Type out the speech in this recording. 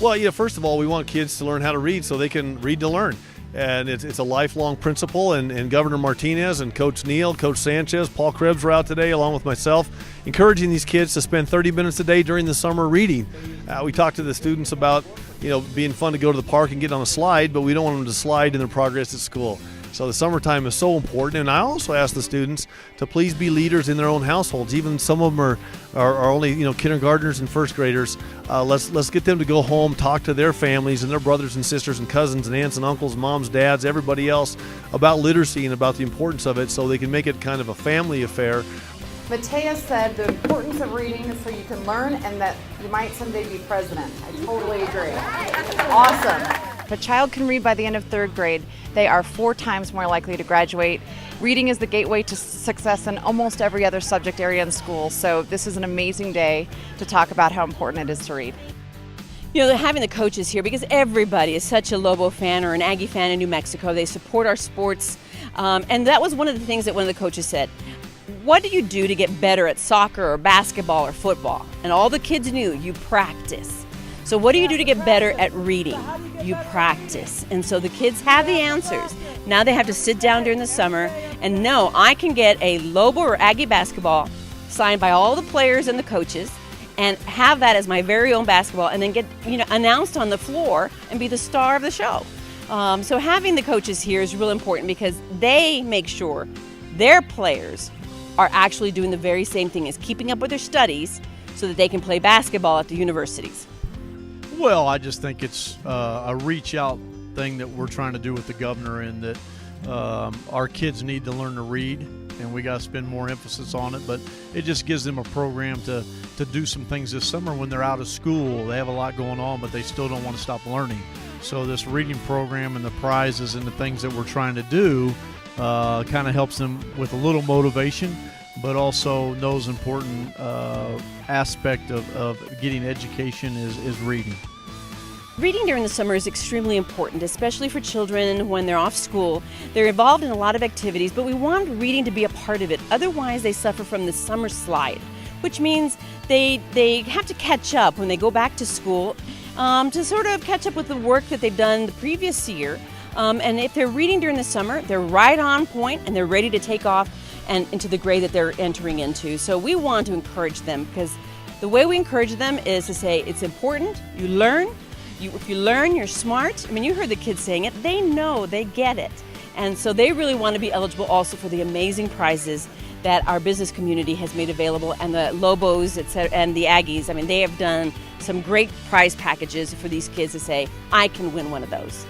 Well, first of all, we want kids to learn how to read so they can read to learn. And it's a lifelong principle, and Governor Martinez and Coach Neal, Coach Sanchez, Paul Krebs were out today along with myself, encouraging these kids to spend 30 minutes a day during the summer reading. We talked to the students about being fun to go to the park and get on a slide, but we don't want them to slide in their progress at school. So the summertime is so important, and I also ask the students to please be leaders in their own households. Even some of them are only kindergartners and first graders. Let's get them to go home, talk to their families and their brothers and sisters and cousins and aunts and uncles, moms, dads, everybody else about literacy and about the importance of it, so they can make it kind of a family affair. Matea said the importance of reading is so you can learn and that you might someday be president. I totally agree. Awesome. If a child can read by the end of third grade, they are 4 times more likely to graduate. Reading is the gateway to success in almost every other subject area in school, so this is an amazing day to talk about how important it is to read. Having the coaches here, because everybody is such a Lobo fan or an Aggie fan in New Mexico. They support our sports, and that was one of the things that one of the coaches said. What do you do to get better at soccer or basketball or football? And all the kids knew, you practice. So what do you do to get better at reading? You practice. And so the kids have the answers. Now they have to sit down during the summer and know I can get a Lobo or Aggie basketball signed by all the players and the coaches and have that as my very own basketball and then get announced on the floor and be the star of the show. So having the coaches here is real important because they make sure their players are actually doing the very same thing as keeping up with their studies so that they can play basketball at the universities. Well, I just think it's a reach out thing that we're trying to do with the governor, and that our kids need to learn to read, and we got to spend more emphasis on it. But it just gives them a program to do some things this summer when they're out of school. They have a lot going on, but they still don't want to stop learning. So this reading program and the prizes and the things that we're trying to do kind of helps them with a little motivation, but also knows important aspect of getting education is reading. Reading during the summer is extremely important, especially for children when they're off school. They're involved in a lot of activities, but we want reading to be a part of it. Otherwise, they suffer from the summer slide, which means they have to catch up when they go back to school to sort of catch up with the work that they've done the previous year. And if they're reading during the summer, they're right on point and they're ready to take off and into the grade that they're entering into. So we want to encourage them, because the way we encourage them is to say it's important, you learn. If you learn, you're smart. I mean, you heard the kids saying it. They know, they get it. And so they really want to be eligible also for the amazing prizes that our business community has made available, and the Lobos, and the Aggies. I mean, they have done some great prize packages for these kids to say, I can win one of those.